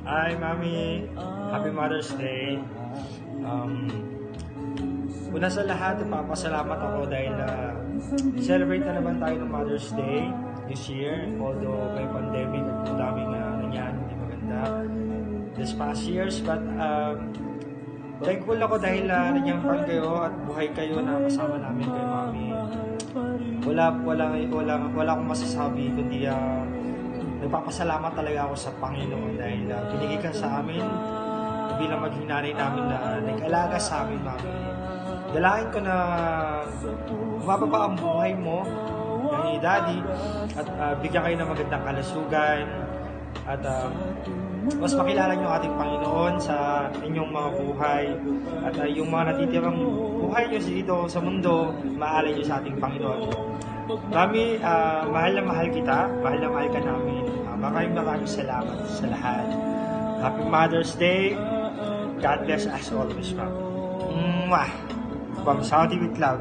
Hi, Mami. Happy Mother's Day. Una sa lahat, ipapasalamat ako dahil celebrate na naman tayo ng Mother's Day this year. Although may pandemic at ang daming nangyari, hindi maganda this past years. But thankful ako dahil nandiyan pa kayo at buhay kayo na kasama namin kay Mami. Wala akong masasabi kundi nagpapasalamat talaga ako sa Panginoon dahil binigay ka sa amin bilang maging nanay namin na nag-alaga sa amin, Mami. Dalain ko na mababa ang buhay mo ni Daddy at bigyan kayo ng magandang kalusugan at mas makilala niyo ang ating Panginoon sa inyong mga buhay at yung mga natitirang buhay niyo dito sa mundo, maalay niyo sa ating Panginoon. Mami, mahal na mahal kita, mahal na mahal ka namin. Maraming salamat sa lahat. Happy Mother's Day. God bless us always, Mami. Mwah! From Saudi with love.